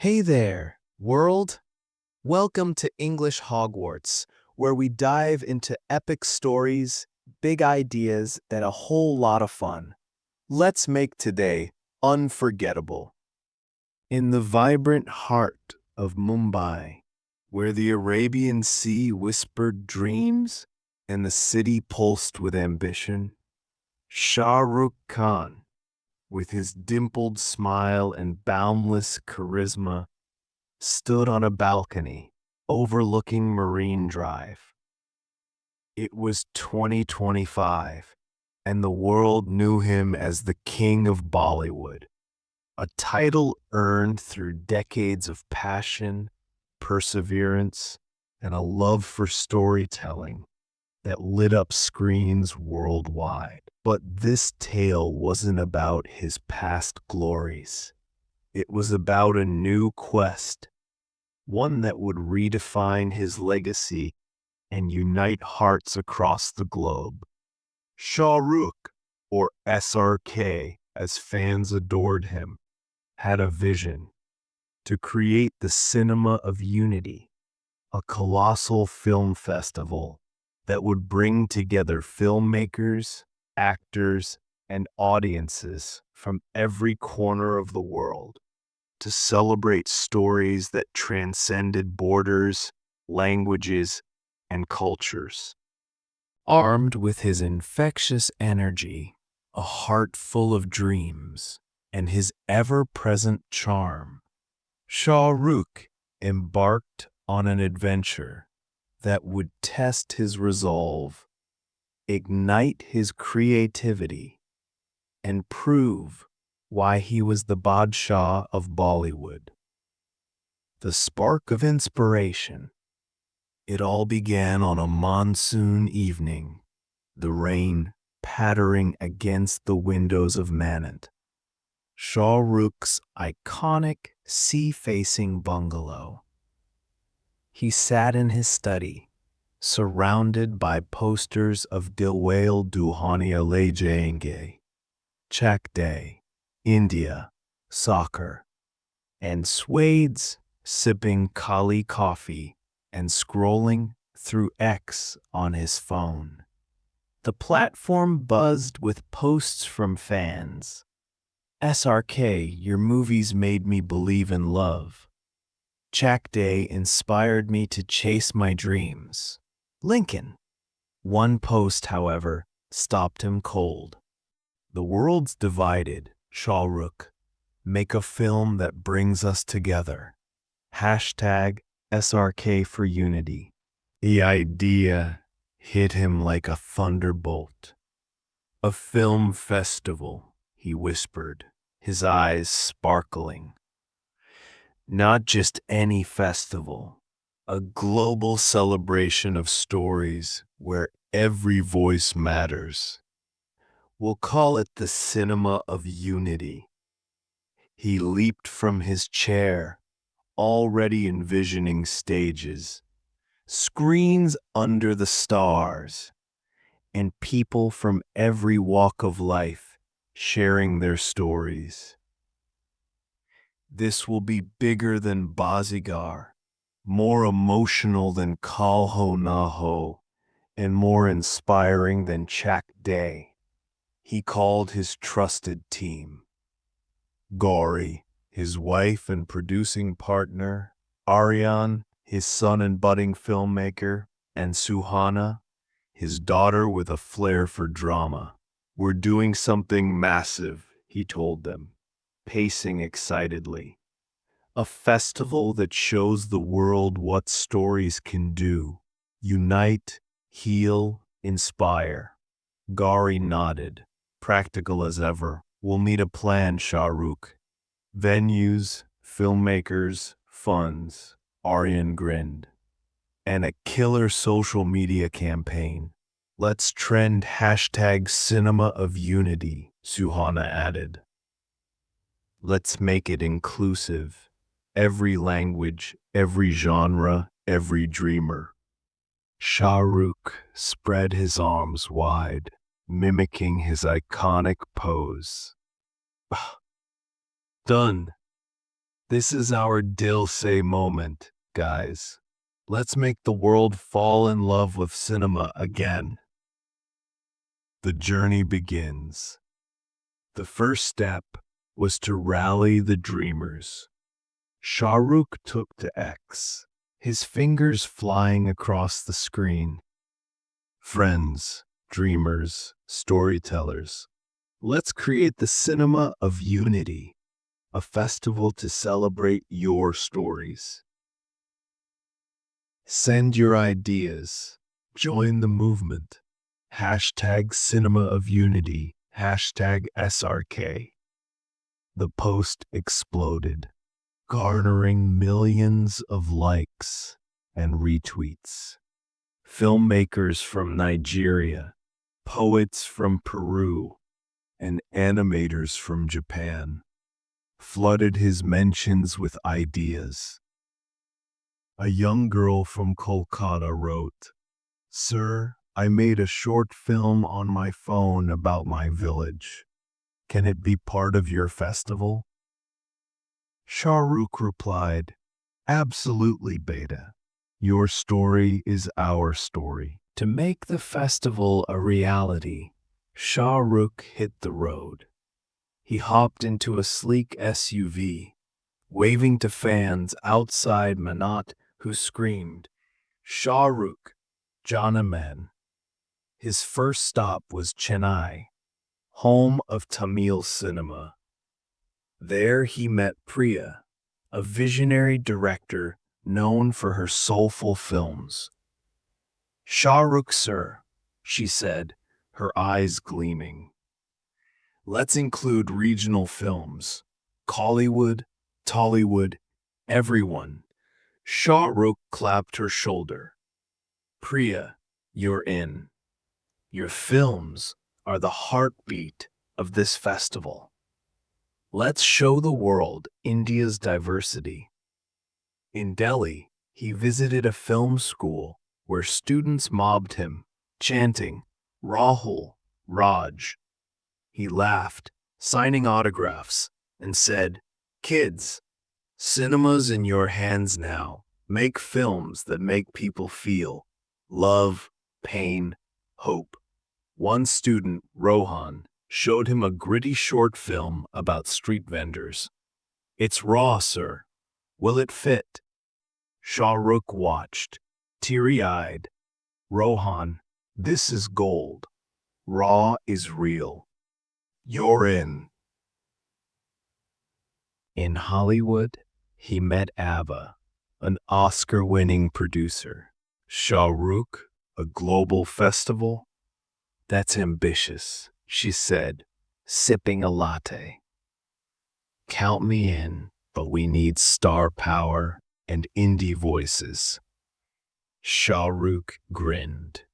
Hey there, world. Welcome to English Hogwarts, where we dive into epic stories, big ideas, and a whole lot of fun. Let's make today unforgettable. In the vibrant heart of Mumbai, where the Arabian Sea whispered dreams and the city pulsed with ambition, Shah Rukh Khan, with his dimpled smile and boundless charisma, stood on a balcony overlooking Marine Drive. It was 2025, and the world knew him as the King of Bollywood, a title earned through decades of passion, perseverance, and a love for storytelling that lit up screens worldwide. But this tale wasn't about his past glories. It was about a new quest, one that would redefine his legacy and unite hearts across the globe. Shah Rukh, or SRK as fans adored him, had a vision to create the cinema of unity, a colossal film festival that would bring together filmmakers, actors, and audiences from every corner of the world to celebrate stories that transcended borders, languages, and cultures. Armed with his infectious energy, a heart full of dreams, and his ever-present charm, Shah Rukh embarked on an adventure that would test his resolve, ignite his creativity, and prove why he was the Badshah of Bollywood. The spark of inspiration. It all began on a monsoon evening, the rain pattering against the windows of Manant, Shah Rukh's iconic sea-facing bungalow. He sat in his study, surrounded by posters of Dilwale Duhania Le Jayenge, Chak Day, India, soccer, and Swades, sipping Kali coffee and scrolling through X on his phone. The platform buzzed with posts from fans. SRK, your movies made me believe in love. Chak Day inspired me to chase my dreams. Lincoln. One post, however, stopped him cold. The world's divided, Shah Rukh. Make a film that brings us together. Hashtag SRK for unity. The idea hit him like a thunderbolt. A film festival, he whispered, his eyes sparkling. Not just any festival, a global celebration of stories where every voice matters. We'll call it the cinema of unity. He leaped from his chair, already envisioning stages, screens under the stars, and people from every walk of life sharing their stories. This will be bigger than Bazigar, more emotional than Kalho Naho, and more inspiring than Chak Day. He called his trusted team. Gauri, his wife and producing partner, Aryan, his son and budding filmmaker, and Suhana, his daughter with a flair for drama. We're doing something massive, he told them, pacing excitedly. A festival that shows the world what stories can do. Unite, heal, inspire. Gauri nodded, practical as ever. We'll need a plan, Shah Rukh. Venues, filmmakers, funds. Aryan grinned. And a killer social media campaign. Let's trend hashtag cinema of unity, Suhana added. Let's make it inclusive. Every language, every genre, every dreamer. Shah Rukh spread his arms wide, mimicking his iconic pose. Done. This is our Dil Se moment, guys. Let's make the world fall in love with cinema again. The journey begins. The first step was to rally the dreamers. Shah Rukh took to X, his fingers flying across the screen. Friends, dreamers, storytellers, let's create the cinema of unity, a festival to celebrate your stories. Send your ideas. Join the movement. Hashtag Cinema of Unity. Hashtag SRK. The post exploded, garnering millions of likes and retweets. Filmmakers from Nigeria, poets from Peru, and animators from Japan flooded his mentions with ideas. A young girl from Kolkata wrote, "Sir, I made a short film on my phone about my village. Can it be part of your festival?" Shah Rukh replied, "Absolutely, Beta. Your story is our story." To make the festival a reality, Shah Rukh hit the road. He hopped into a sleek SUV, waving to fans outside Manat who screamed, "Shah Rukh, Jana Man." His first stop was Chennai, home of Tamil cinema. There he met Priya, a visionary director known for her soulful films. "Shah Rukh, sir," she said, her eyes gleaming. "Let's include regional films, Collywood, Tollywood, everyone." Shah Rukh clapped her shoulder. "Priya, you're in. Your films are the heartbeat of this festival. Let's show the world India's diversity." In Delhi, he visited a film school where students mobbed him, chanting, "Rahul, Raj." He laughed, signing autographs, and said, "Kids, cinema's in your hands now. Make films that make people feel love, pain, hope." One student, Rohan, showed him a gritty short film about street vendors. "It's raw, sir. Will it fit?" Shah Rukh watched, teary-eyed. "Rohan, this is gold. Raw is real. You're in." In Hollywood, he met Ava, an Oscar-winning producer. "Shah Rukh, a global festival? That's ambitious," she said, sipping a latte. "Count me in, but we need star power and indie voices." Shah Rukh grinned.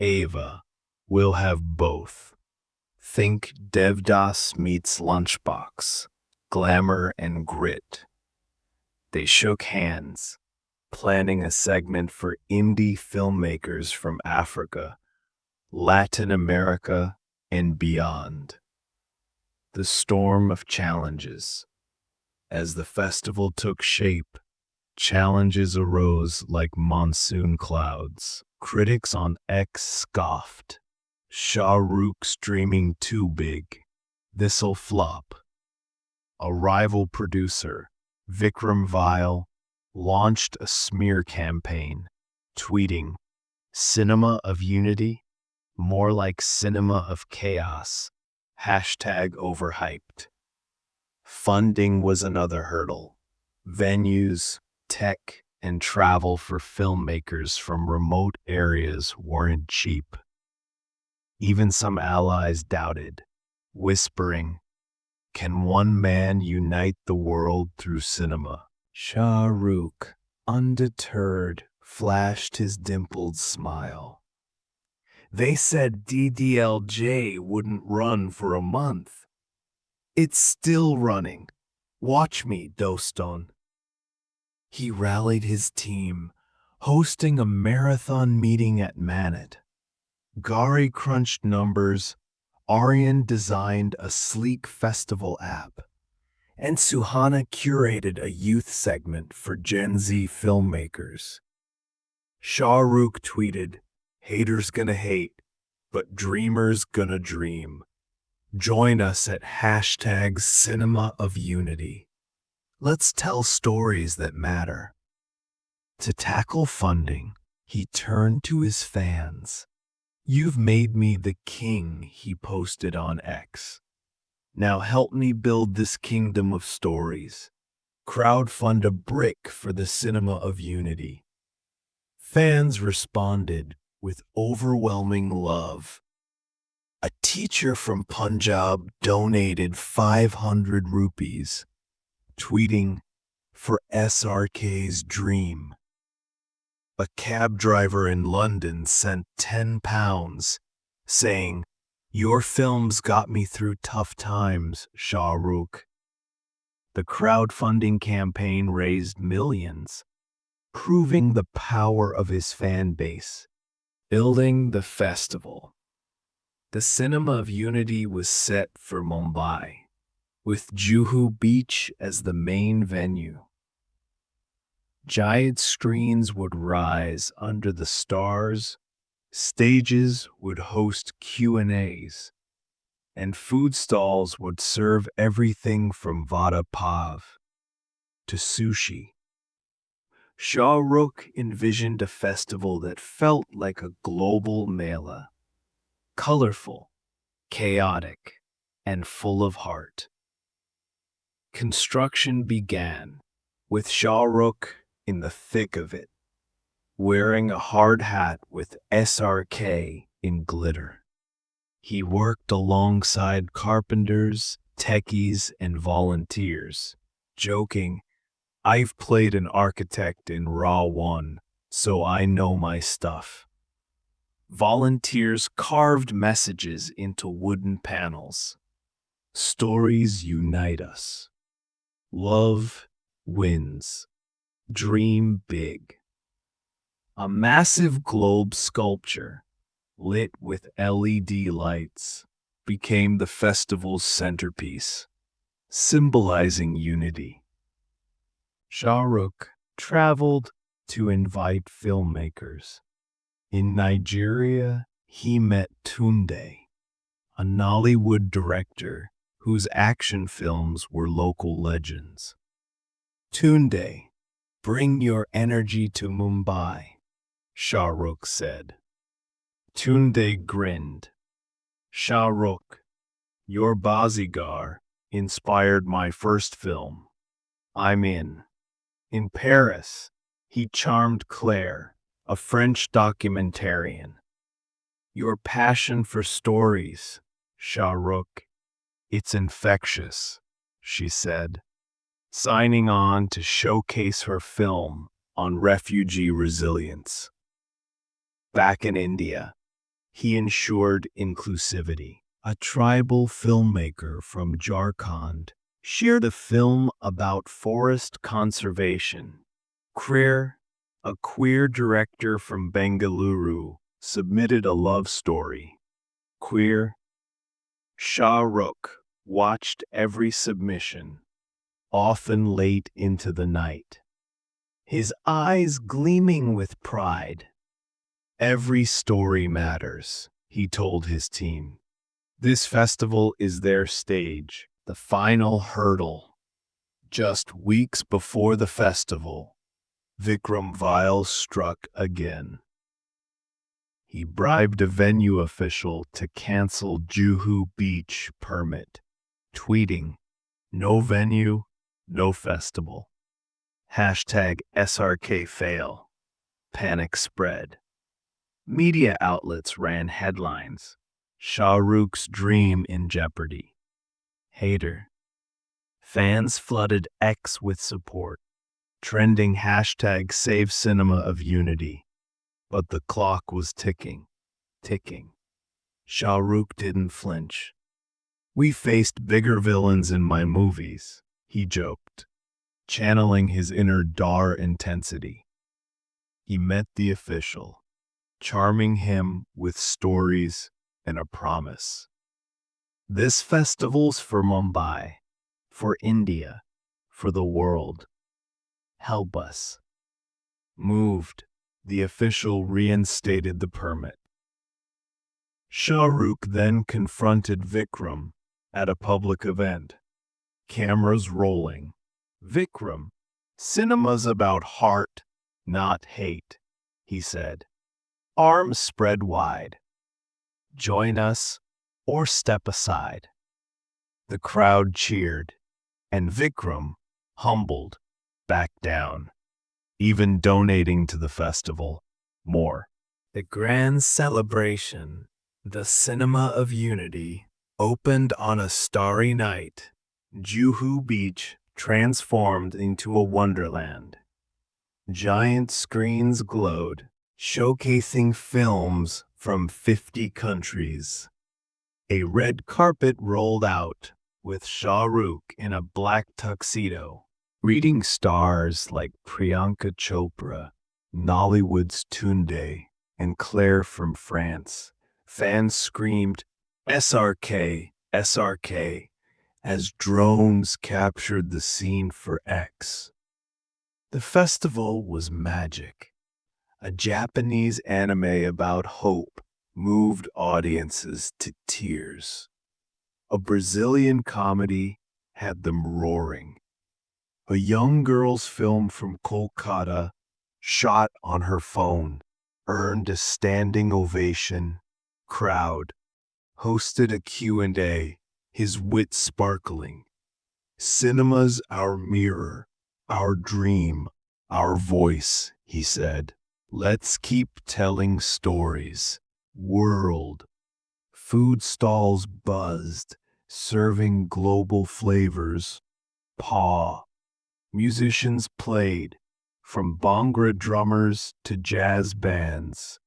"Ava, we'll have both. Think Devdas meets Lunchbox, glamour and grit." They shook hands, planning a segment for indie filmmakers from Africa, Latin America, and beyond. The storm of challenges. As the festival took shape, challenges arose like monsoon clouds. Critics on X scoffed. "Shah Rukh's dreaming too big. This'll flop." A rival producer, Vikram Vile, launched a smear campaign, tweeting, "Cinema of unity? More like cinema of chaos. Hashtag overhyped." Funding was another hurdle. Venues, tech, and travel for filmmakers from remote areas weren't cheap. Even some allies doubted, whispering, "Can one man unite the world through cinema?" Shah Rukh, undeterred, flashed his dimpled smile. "They said DDLJ wouldn't run for a month. It's still running. Watch me, Doston." He rallied his team, hosting a marathon meeting at Manat. Gari crunched numbers. Aryan designed a sleek festival app. And Suhana curated a youth segment for Gen Z filmmakers. Shah Rukh tweeted, "Haters gonna hate, but dreamers gonna dream. Join us at hashtag Cinema of Unity. Let's tell stories that matter." To tackle funding, he turned to his fans. "You've made me the king," he posted on X. "Now help me build this kingdom of stories. Crowdfund a brick for the Cinema of Unity." Fans responded with overwhelming love. A teacher from Punjab donated 500 rupees, tweeting, "For SRK's dream." A cab driver in London sent £10, saying, "Your films got me through tough times, Shah Rukh." The crowdfunding campaign raised millions, proving the power of his fan base. Building the festival. The Cinema of Unity was set for Mumbai, with Juhu Beach as the main venue. Giant screens would rise under the stars, stages would host Q&As, and food stalls would serve everything from vada pav to sushi. Shah Rukh envisioned a festival that felt like a global mela, colorful, chaotic, and full of heart. Construction began, with Shah Rukh in the thick of it, wearing a hard hat with SRK in glitter. He worked alongside carpenters, techies, and volunteers, joking, "I've played an architect in Raw 1, so I know my stuff." Volunteers carved messages into wooden panels. "Stories unite us. Love wins. Dream big." A massive globe sculpture, lit with LED lights, became the festival's centerpiece, symbolizing unity. Shah Rukh traveled to invite filmmakers. In Nigeria, he met Tunde, a Nollywood director whose action films were local legends. "Tunde, bring your energy to Mumbai," Shah Rukh said. Tunde grinned. "Shah Rukh, your Bazigar inspired my first film. I'm in." In Paris, he charmed Claire, a French documentarian. "Your passion for stories, Shah Rukh, it's infectious," she said, signing on to showcase her film on refugee resilience. Back in India, he ensured inclusivity. A tribal filmmaker from Jharkhand shared a film about forest conservation. A queer director from Bengaluru, submitted a love story. Shah Rukh watched every submission, often late into the night, his eyes gleaming with pride. "Every story matters," he told his team. "This festival is their stage, the final hurdle." Just weeks before the festival, Vikram Vile struck again. He bribed a venue official to cancel Juhu Beach permit, tweeting, "No venue, no festival." Hashtag SRK fail. Panic spread. Media outlets ran headlines. "Shah Rukh's dream in jeopardy." Hater. Fans flooded X with support, trending hashtag Save Cinema of Unity. But the clock was ticking. Shah Rukh didn't flinch. "We faced bigger villains in my movies," he joked, channeling his inner Dar intensity. He met the official, charming him with stories and a promise. "This festival's for Mumbai, for India, for the world. Help us. Moved. The official reinstated the permit. Shah Rukh then confronted Vikram at a public event. Cameras rolling. Vikram, cinema's about heart, not hate, he said. Arms spread wide. Join us or step aside. The crowd cheered, and Vikram, humbled, backed down, even donating to the festival more. The grand celebration, the Cinema of Unity, opened on a starry night. Juhu Beach transformed into a wonderland. Giant screens glowed, showcasing films from 50 countries. A red carpet rolled out, with Shah Rukh in a black tuxedo, greeting stars like Priyanka Chopra, Nollywood's Tunde, and Claire from France. Fans screamed, SRK, SRK, as drones captured the scene for X. The festival was magic. A Japanese anime about hope moved audiences to tears. A Brazilian comedy had them roaring. A young girl's film from Kolkata, shot on her phone, earned a standing ovation. Crowd hosted a Q&A, his wit sparkling. Cinema's our mirror, our dream, our voice, he said. Let's keep telling stories. World. Food stalls buzzed, serving global flavors. Paw. Musicians played, from Bhangra drummers to jazz bands.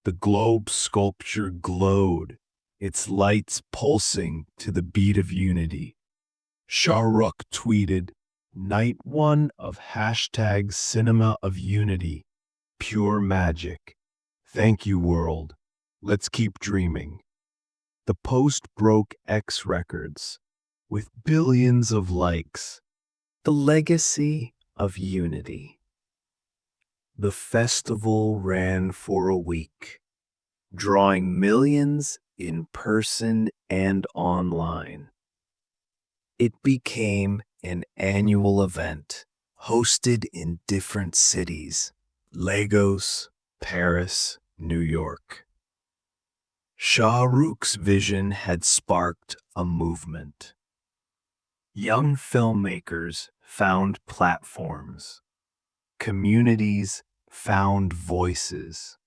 The globe sculpture glowed, its lights pulsing to the beat of unity. ShahRukh tweeted, Night 1 of hashtag Cinema of Unity. Pure magic. Thank you, world. Let's keep dreaming. The post broke X records, with billions of likes. The legacy of unity. The festival ran for a week, drawing millions in person and online. It became an annual event, hosted in different cities: Lagos, Paris, New York. Shah Rukh's vision had sparked a movement. Young filmmakers found platforms, communities found voices,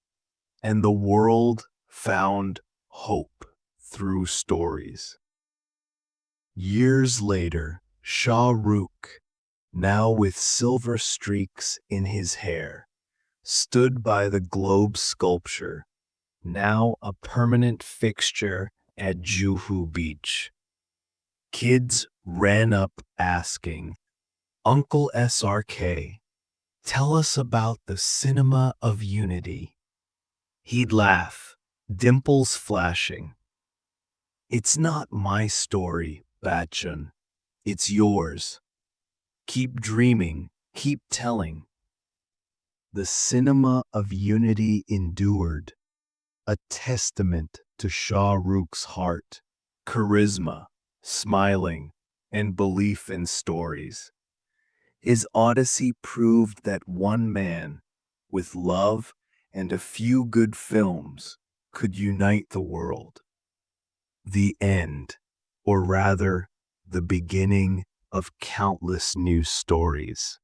and the world found hope through stories. Years later, Shah Rukh, now with silver streaks in his hair, stood by the globe sculpture, now a permanent fixture at Juhu Beach. Kids ran up asking, Uncle SRK, tell us about the Cinema of Unity. He'd laugh, dimples flashing. It's not my story, Bachchan. It's yours. Keep dreaming, keep telling. The Cinema of Unity endured, a testament to Shah Rukh's heart, charisma, smiling, and belief in stories. His odyssey proved that one man, with love and a few good films, could unite the world. The end, or rather, the beginning of countless new stories.